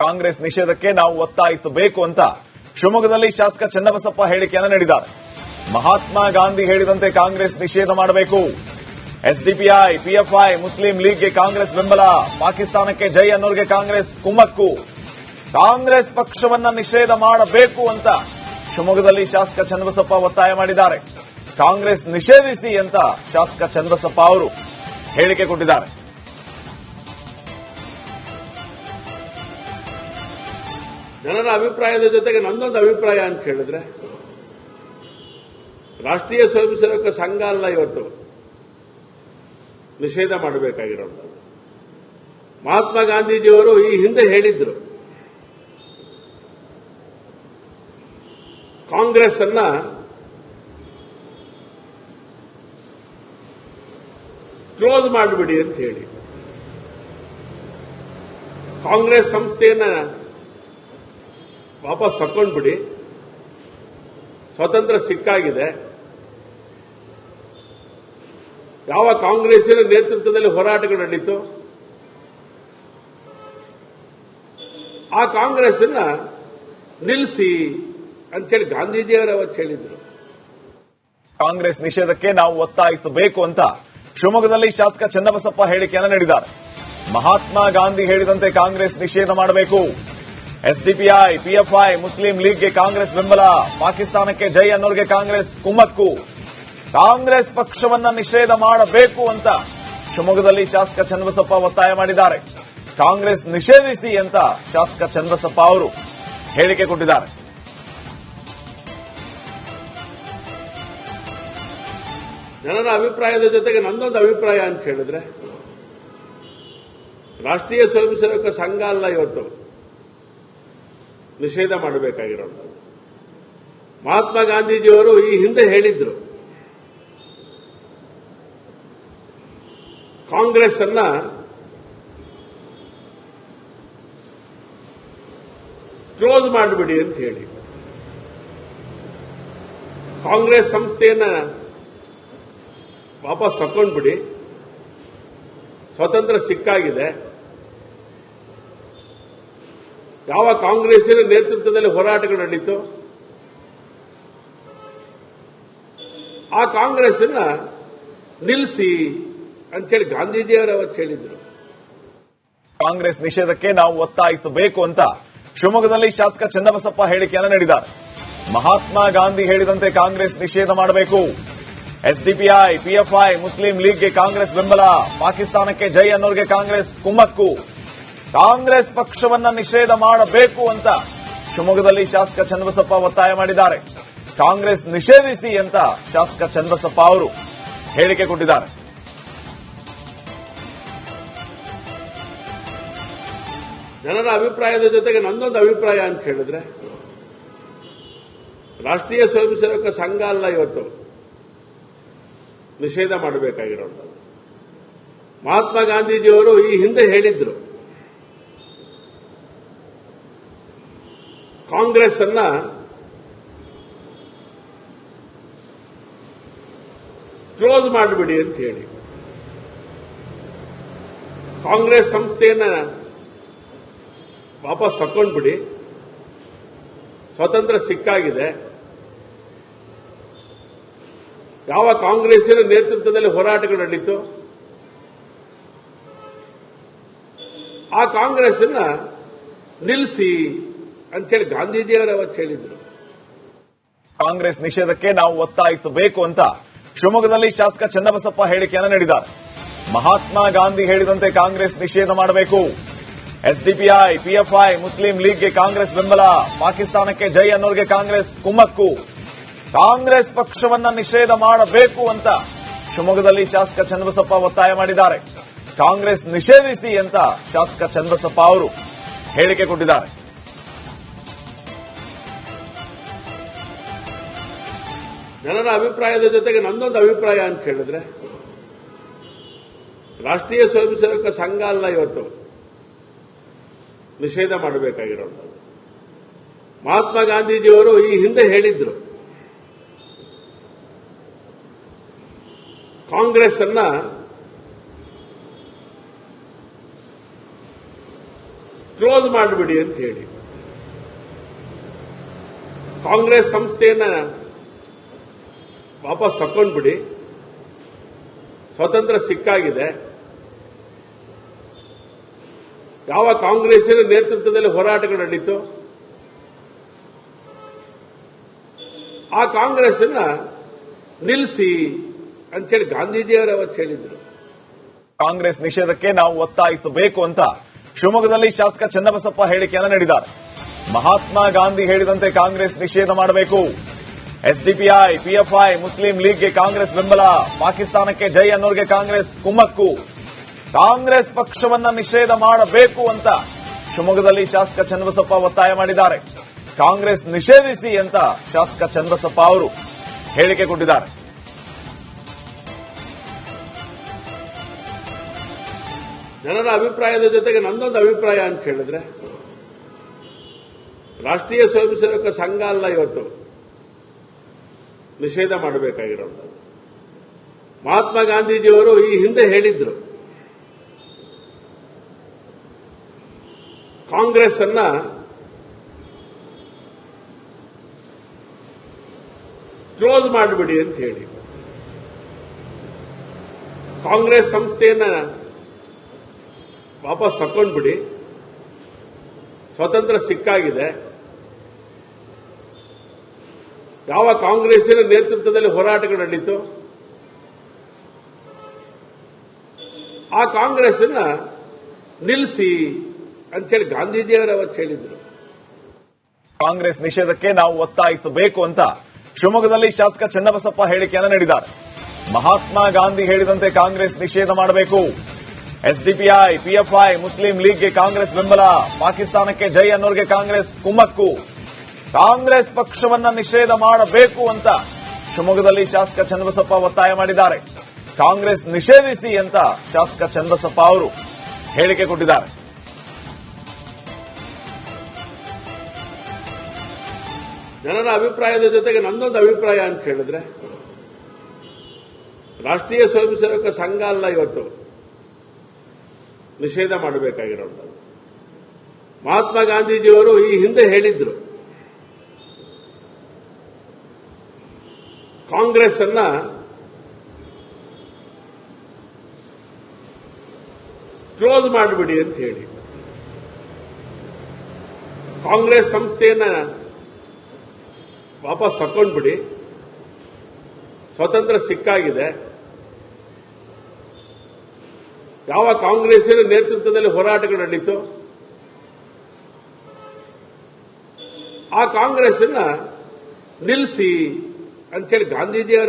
ಕಾಂಗ್ರೆಸ್ ನಿಷೇಧಕ್ಕೆ ನಾವು ಒತ್ತಾಯಿಸಬೇಕು ಅಂತ ಶಿವಮೊಗ್ಗದಲ್ಲಿ ಶಾಸಕ ಚನ್ನಬಸಪ್ಪ ಹೇಳಿಕೆಯನ್ನು ನೀಡಿದ್ದಾರೆ. ಮಹಾತ್ಮ ಗಾಂಧಿ ಹೇಳಿದಂತೆ ಕಾಂಗ್ರೆಸ್ ನಿಷೇಧ ಮಾಡಬೇಕು. ಎಸ್ಡಿಪಿಐ, ಪಿಎಫ್ಐ, ಮುಸ್ಲಿಂ ಲೀಗ್ಗೆ ಕಾಂಗ್ರೆಸ್ ಬೆಂಬಲ, ಪಾಕಿಸ್ತಾನಕ್ಕೆ ಜೈ ಅನ್ನೋರಿಗೆ ಕಾಂಗ್ರೆಸ್ ಕುಮ್ಮಕ್ಕು. ಕಾಂಗ್ರೆಸ್ ಪಕ್ಷವನ್ನ ನಿಷೇಧ ಮಾಡಬೇಕು ಅಂತ ಶಿವಮೊಗ್ಗದಲ್ಲಿ ಶಾಸಕ ಚನ್ನಬಸಪ್ಪ ಒತ್ತಾಯ ಮಾಡಿದ್ದಾರೆ. ಕಾಂಗ್ರೆಸ್ ನಿಷೇಧಿಸಿ ಅಂತ ಶಾಸಕ ಚನ್ನಬಸಪ್ಪ ಅವರು ಹೇಳಿಕೆ ಕೊಟ್ಟಿದ್ದಾರೆ. ಜನರ ಅಭಿಪ್ರಾಯದ ಜೊತೆಗೆ ನನ್ನೊಂದು ಅಭಿಪ್ರಾಯ ಅಂತ ಹೇಳಿದ್ರೆ, ರಾಷ್ಟ್ರೀಯ ಸ್ವಯಂ ಸೇವಕ ಸಂಘ ಅಲ್ಲ ಇವತ್ತು ನಿಷೇಧ ಮಾಡಬೇಕಾಗಿರೋದು. ಮಹಾತ್ಮ ಗಾಂಧೀಜಿಯವರು ಈ ಹಿಂದೆ ಹೇಳಿದ್ರು, ಕಾಂಗ್ರೆಸ್ ಅನ್ನ ಕ್ಲೋಸ್ ಮಾಡಿಬಿಡಿ ಅಂತ ಹೇಳಿ. ಕಾಂಗ್ರೆಸ್ ಸಂಸ್ಥೆಯನ್ನ ವಾಪಸ್ ತಕೊಂಡ್ಬಿಡಿ, ಸ್ವತಂತ್ರ ಸಿಕ್ಕಾಗಿದೆ. ಯಾವ ಕಾಂಗ್ರೆಸ್ಸಿನ ನೇತೃತ್ವದಲ್ಲಿ ಹೋರಾಟಗಳು ನಡೀತು, ಆ ಕಾಂಗ್ರೆಸ್ ಅನ್ನ ನಿಲ್ಲಿಸಿ ಅಂತೇಳಿ ಗಾಂಧೀಜಿಯವರು ಅವತ್ತು ಹೇಳಿದ್ರು. ಕಾಂಗ್ರೆಸ್ ನಿಷೇಧಕ್ಕೆ ನಾವು ಒತ್ತಾಯಿಸಬೇಕು ಅಂತ ಶಿವಮೊಗ್ಗದಲ್ಲಿ ಶಾಸಕ ಚನ್ನಬಸಪ್ಪ ಹೇಳಿಕೆಯನ್ನು ನೀಡಿದ್ದಾರೆ. ಮಹಾತ್ಮ ಗಾಂಧಿ ಹೇಳಿದಂತೆ ಕಾಂಗ್ರೆಸ್ ನಿಷೇಧ ಮಾಡಬೇಕು. ಎಸ್ಡಿಪಿಐ, ಪಿಎಫ್ಐ, ಮುಸ್ಲಿಂ ಲೀಗ್ಗೆ ಕಾಂಗ್ರೆಸ್ ಬೆಂಬಲ, ಪಾಕಿಸ್ತಾನಕ್ಕೆ ಜೈ ಅನ್ನೋರಿಗೆ ಕಾಂಗ್ರೆಸ್ ಕುಮ್ಮಕ್ಕು. ಕಾಂಗ್ರೆಸ್ ಪಕ್ಷವನ್ನ ನಿಷೇಧ ಮಾಡಬೇಕು ಅಂತ ಶಿವಮೊಗ್ಗದಲ್ಲಿ ಶಾಸಕ ಚನ್ನಬಸಪ್ಪ ಒತ್ತಾಯ ಮಾಡಿದ್ದಾರೆ. ಕಾಂಗ್ರೆಸ್ ನಿಷೇಧಿಸಿ ಅಂತ ಶಾಸಕ ಚನ್ನಬಸಪ್ಪ ಅವರು ಹೇಳಿಕೆ ಕೊಟ್ಟಿದ್ದಾರೆ. ಜನರ ಅಭಿಪ್ರಾಯದ ಜೊತೆಗೆ ನನ್ನೊಂದು ಅಭಿಪ್ರಾಯ ಅಂತ ಹೇಳಿದ್ರೆ, ರಾಷ್ಟ್ರೀಯ ಸ್ವಯಂ ಸೇವಕ ಸಂಘ ಅಲ್ಲ ಇವತ್ತು ನಿಷೇಧ ಮಾಡಬೇಕಾಗಿರೋದು. ಮಹಾತ್ಮ ಗಾಂಧೀಜಿಯವರು ಈ ಹಿಂದೆ ಹೇಳಿದ್ರು, ಕಾಂಗ್ರೆಸ್ ಅನ್ನ ಕ್ಲೋಸ್ ಮಾಡಿಬಿಡಿ ಅಂತ ಹೇಳಿ. ಕಾಂಗ್ರೆಸ್ ಸಂಸ್ಥೆಯನ್ನ ವಾಪಸ್ ತಕೊಂಡ್ಬಿಡಿ, ಸ್ವತಂತ್ರ ಸಿಕ್ಕಾಗಿದೆ. ಯಾವ ಕಾಂಗ್ರೆಸ್ಸಿನ ನೇತೃತ್ವದಲ್ಲಿ ಹೋರಾಟಗಳು ನಡೀತು, ಆ ಕಾಂಗ್ರೆಸ್ ಅನ್ನ ನಿಲ್ಲಿಸಿ ಅಂತೇಳಿ ಗಾಂಧೀಜಿಯವರು ಅವತ್ತು ಹೇಳಿದ್ರು. ಕಾಂಗ್ರೆಸ್ ನಿಷೇಧಕ್ಕೆ ನಾವು ಒತ್ತಾಯಿಸಬೇಕು ಅಂತ ಶಿವಮೊಗ್ಗದಲ್ಲಿ ಶಾಸಕ ಚನ್ನಬಸಪ್ಪ ಹೇಳಿಕೆಯನ್ನು ನೀಡಿದ್ದಾರೆ. ಮಹಾತ್ಮ ಗಾಂಧಿ ಹೇಳಿದಂತೆ ಕಾಂಗ್ರೆಸ್ ನಿಷೇಧ ಮಾಡಬೇಕು. ಎಸ್ಡಿಪಿಐ, ಪಿಎಫ್ಐ, ಮುಸ್ಲಿಂ ಲೀಗ್ಗೆ ಕಾಂಗ್ರೆಸ್ ಬೆಂಬಲ, ಪಾಕಿಸ್ತಾನಕ್ಕೆ ಜೈ ಅನ್ನೋರಿಗೆ ಕಾಂಗ್ರೆಸ್ ಕುಮ್ಮಕ್ಕು. ಕಾಂಗ್ರೆಸ್ ಪಕ್ಷವನ್ನ ನಿಷೇಧ ಮಾಡಬೇಕು ಅಂತ ಶಿವಮೊಗ್ಗದಲ್ಲಿ ಶಾಸಕ ಚನ್ನಬಸಪ್ಪ ಒತ್ತಾಯ ಮಾಡಿದ್ದಾರೆ. ಕಾಂಗ್ರೆಸ್ ನಿಷೇಧಿಸಿ ಅಂತ ಶಾಸಕ ಚನ್ನಬಸಪ್ಪ ಅವರು ಹೇಳಿಕೆ ಕೊಟ್ಟಿದ್ದಾರೆ. ಜನರ ಅಭಿಪ್ರಾಯದ ಜೊತೆಗೆ ನನ್ನೊಂದು ಅಭಿಪ್ರಾಯ ಅಂತ ಹೇಳಿದ್ರೆ, ರಾಷ್ಟ್ರೀಯ ಸ್ವಯಂ ಸೇವಕ ಸಂಘ ಅಲ್ಲ ಇವತ್ತು ನಿಷೇಧ ಮಾಡಬೇಕಾಗಿರೋದು. ಮಹಾತ್ಮ ಗಾಂಧೀಜಿಯವರು ಈ ಹಿಂದೆ ಹೇಳಿದ್ರು, ಕಾಂಗ್ರೆಸ್ ಅನ್ನ ಕ್ಲೋಸ್ ಮಾಡಿಬಿಡಿ ಅಂತ ಹೇಳಿ. ಕಾಂಗ್ರೆಸ್ ಸಂಸ್ಥೆಯನ್ನ ವಾಪಸ್ ತಕೊಂಡ್ಬಿಡಿ, ಸ್ವತಂತ್ರ ಸಿಕ್ಕಾಗಿದೆ. ಯಾವ ಕಾಂಗ್ರೆಸ್ಸಿನ ನೇತೃತ್ವದಲ್ಲಿ ಹೋರಾಟಗಳು ನಡೀತು, ಆ ಕಾಂಗ್ರೆಸ್ ಅನ್ನ ನಿಲ್ಲಿಸಿ ಅಂತೇಳಿ ಗಾಂಧೀಜಿಯವರು ಅವತ್ತು ಹೇಳಿದ್ರು. ಕಾಂಗ್ರೆಸ್ ನಿಷೇಧಕ್ಕೆ ನಾವು ಒತ್ತಾಯಿಸಬೇಕು ಅಂತ ಶಿವಮೊಗ್ಗದಲ್ಲಿ ಶಾಸಕ ಚನ್ನಬಸಪ್ಪ ಹೇಳಿಕೆಯನ್ನು ನೀಡಿದ್ದಾರೆ. ಮಹಾತ್ಮ ಗಾಂಧಿ ಹೇಳಿದಂತೆ ಕಾಂಗ್ರೆಸ್ ನಿಷೇಧ ಮಾಡಬೇಕು. ಎಸ್ಡಿಪಿಐ, ಪಿಎಫ್ಐ, ಮುಸ್ಲಿಂ ಲೀಗ್ಗೆ ಕಾಂಗ್ರೆಸ್ ಬೆಂಬಲ, ಪಾಕಿಸ್ತಾನಕ್ಕೆ ಜೈ ಅನ್ನೋರಿಗೆ ಕಾಂಗ್ರೆಸ್ ಕುಮ್ಮಕ್ಕು. ಕಾಂಗ್ರೆಸ್ ಪಕ್ಷವನ್ನ ನಿಷೇಧ ಮಾಡಬೇಕು ಅಂತ ಶಿವಮೊಗ್ಗದಲ್ಲಿ ಶಾಸಕ ಚನ್ನಬಸಪ್ಪ ಒತ್ತಾಯ ಮಾಡಿದ್ದಾರೆ. ಕಾಂಗ್ರೆಸ್ ನಿಷೇಧಿಸಿ ಅಂತ ಶಾಸಕ ಚನ್ನಬಸಪ್ಪ ಅವರು ಹೇಳಿಕೆ ಕೊಟ್ಟಿದ್ದಾರೆ. ಜನರ ಅಭಿಪ್ರಾಯದ ಜೊತೆಗೆ ನನ್ನೊಂದು ಅಭಿಪ್ರಾಯ ಅಂತ ಹೇಳಿದ್ರೆ, ರಾಷ್ಟ್ರೀಯ ಸ್ವಯಂ ಸೇವಕ ಸಂಘ ಅಲ್ಲ ಇವತ್ತು ನಿಷೇಧ ಮಾಡಬೇಕಾಗಿರೋದು. ಮಹಾತ್ಮ ಗಾಂಧೀಜಿಯವರು ಈ ಹಿಂದೆ ಹೇಳಿದ್ರು, ಕಾಂಗ್ರೆಸ್ ಅನ್ನ ಕ್ಲೋಸ್ ಮಾಡಿಬಿಡಿ ಅಂತ ಹೇಳಿ ಕಾಂಗ್ರೆಸ್ ಸಂಸ್ಥೆಯನ್ನ ವಾಪಸ್ ತಕೊಂಡ್ಬಿಡಿ, ಸ್ವತಂತ್ರ ಸಿಕ್ಕಾಗಿದೆ. ಯಾವ ಕಾಂಗ್ರೆಸ್ಸಿನ ನೇತೃತ್ವದಲ್ಲಿ ಹೋರಾಟಗಳು ನಡೀತು, ಆ ಕಾಂಗ್ರೆಸ್ ನಿಲ್ಲಿಸಿ ಅಂತ ಹೇಳಿ ಗಾಂಧೀಜಿಯವರು ಅವತ್ತು ಹೇಳಿದ್ರು. ಕಾಂಗ್ರೆಸ್ ನಿಷೇಧಕ್ಕೆ ನಾವು ಒತ್ತಾಯಿಸಬೇಕು ಅಂತ ಶಿವಮೊಗ್ಗದಲ್ಲಿ ಶಾಸಕ ಚನ್ನಬಸಪ್ಪ ಹೇಳಿಕೆಯನ್ನು ನೀಡಿದ್ದಾರೆ. ಮಹಾತ್ಮ ಗಾಂಧಿ ಹೇಳಿದಂತೆ ಕಾಂಗ್ರೆಸ್ ನಿಷೇಧ ಮಾಡಬೇಕು. ಎಸ್ಡಿಪಿಐ, ಪಿಎಫ್ಐ, ಮುಸ್ಲಿಂ ಲೀಗ್ಗೆ ಕಾಂಗ್ರೆಸ್ ಬೆಂಬಲ, ಪಾಕಿಸ್ತಾನಕ್ಕೆ ಜೈ ಅನ್ನೋರಿಗೆ ಕಾಂಗ್ರೆಸ್ ಕುಮ್ಮಕ್ಕು. ಕಾಂಗ್ರೆಸ್ ಪಕ್ಷವನ್ನ ನಿಷೇಧ ಮಾಡಬೇಕು ಅಂತ ಶಿವಮೊಗ್ಗದಲ್ಲಿ ಶಾಸಕ ಚನ್ನಬಸಪ್ಪ ಒತ್ತಾಯ ಮಾಡಿದ್ದಾರೆ. ಕಾಂಗ್ರೆಸ್ ನಿಷೇಧಿಸಿ ಅಂತ ಶಾಸಕ ಚನ್ನಬಸಪ್ಪ ಅವರು ಹೇಳಿಕೆ ಕೊಟ್ಟಿದ್ದಾರೆ. ಜನರ ಅಭಿಪ್ರಾಯದ ಜೊತೆಗೆ ನನ್ನೊಂದು ಅಭಿಪ್ರಾಯ ಅಂತ ಹೇಳಿದ್ರೆ, ರಾಷ್ಟ್ರೀಯ ಸ್ವಯಂ ಸೇವಕ ಸಂಘ ಅಲ್ಲ ಇವತ್ತು ನಿಷೇಧ ಮಾಡಬೇಕಾಗಿರೋದು. ಮಹಾತ್ಮ ಗಾಂಧೀಜಿಯವರು ಈ ಹಿಂದೆ ಹೇಳಿದ್ರು, ಕಾಂಗ್ರೆಸ್ ಅನ್ನ ಕ್ಲೋಸ್ ಮಾಡಿಬಿಡಿ ಅಂತ ಹೇಳಿ ಕಾಂಗ್ರೆಸ್ ಸಂಸ್ಥೆಯನ್ನ ವಾಪಸ್ ತಕೊಂಡ್ಬಿಡಿ, ಸ್ವತಂತ್ರ ಸಿಕ್ಕಾಗಿದೆ. ಯಾವ ಕಾಂಗ್ರೆಸ್ಸಿನ ನೇತೃತ್ವದಲ್ಲಿ ಹೋರಾಟಗಳು ನಡೀತು, ಆ ಕಾಂಗ್ರೆಸ್ ನಿಲ್ಲಿಸಿ ಅಂತ ಹೇಳಿ ಗಾಂಧೀಜಿಯವರು ಅವತ್ತು ಹೇಳಿದ್ರು. ಕಾಂಗ್ರೆಸ್ ನಿಷೇಧಕ್ಕೆ ನಾವು ಒತ್ತಾಯಿಸಬೇಕು ಅಂತ ಶಿವಮೊಗ್ಗದಲ್ಲಿ ಶಾಸಕ ಚನ್ನಬಸಪ್ಪ ಹೇಳಿಕೆಯನ್ನು ನೀಡಿದ್ದಾರೆ. ಮಹಾತ್ಮ ಗಾಂಧಿ ಹೇಳಿದಂತೆ ಕಾಂಗ್ರೆಸ್ ನಿಷೇಧ ಮಾಡಬೇಕು. ಎಸ್ಡಿಪಿಐ, ಪಿಎಫ್ಐ, ಮುಸ್ಲಿಂ ಲೀಗ್ಗೆ ಕಾಂಗ್ರೆಸ್ ಬೆಂಬಲ, ಪಾಕಿಸ್ತಾನಕ್ಕೆ ಜೈ ಅನ್ನೋರಿಗೆ ಕಾಂಗ್ರೆಸ್ ಕುಮ್ಮಕ್ಕು. ಕಾಂಗ್ರೆಸ್ ಪಕ್ಷವನ್ನ ನಿಷೇಧ ಮಾಡಬೇಕು ಅಂತ ಶಿವಮೊಗ್ಗದಲ್ಲಿ ಶಾಸಕ ಚನ್ನಬಸಪ್ಪ ಒತ್ತಾಯ ಮಾಡಿದ್ದಾರೆ. ಕಾಂಗ್ರೆಸ್ ನಿಷೇಧಿಸಿ ಅಂತ ಶಾಸಕ ಚನ್ನಬಸಪ್ಪ ಅವರು ಹೇಳಿಕೆ ಕೊಟ್ಟಿದ್ದಾರೆ. ಜನರ ಅಭಿಪ್ರಾಯದ ಜೊತೆಗೆ ನನ್ನೊಂದು ಅಭಿಪ್ರಾಯ ಅಂತ ಹೇಳಿದ್ರೆ, ರಾಷ್ಟ್ರೀಯ ಸ್ವಯಂ ಸೇವಕ ಸಂಘ ಅಲ್ಲ ಇವತ್ತು ನಿಷೇಧ ಮಾಡಬೇಕಾಗಿರೋದು. ಮಹಾತ್ಮ ಗಾಂಧೀಜಿಯವರು ಈ ಹಿಂದೆ ಹೇಳಿದ್ರು, ಕಾಂಗ್ರೆಸ್ ಅನ್ನ ಕ್ಲೋಸ್ ಮಾಡಿಬಿಡಿ ಅಂತ ಹೇಳಿ ಕಾಂಗ್ರೆಸ್ ಸಂಸ್ಥೆಯನ್ನ ವಾಪಸ್ ತಕೊಂಡ್ಬಿಡಿ, ಸ್ವತಂತ್ರ ಸಿಕ್ಕಾಗಿದೆ. ಯಾವ ಕಾಂಗ್ರೆಸ್ಸಿನ ನೇತೃತ್ವದಲ್ಲಿ ಹೋರಾಟಗಳು ನಡೀತು, ಆ ಕಾಂಗ್ರೆಸ್ ನಿಲ್ಲಿಸಿ ಅಂತ ಹೇಳಿ ಗಾಂಧೀಜಿಯವರು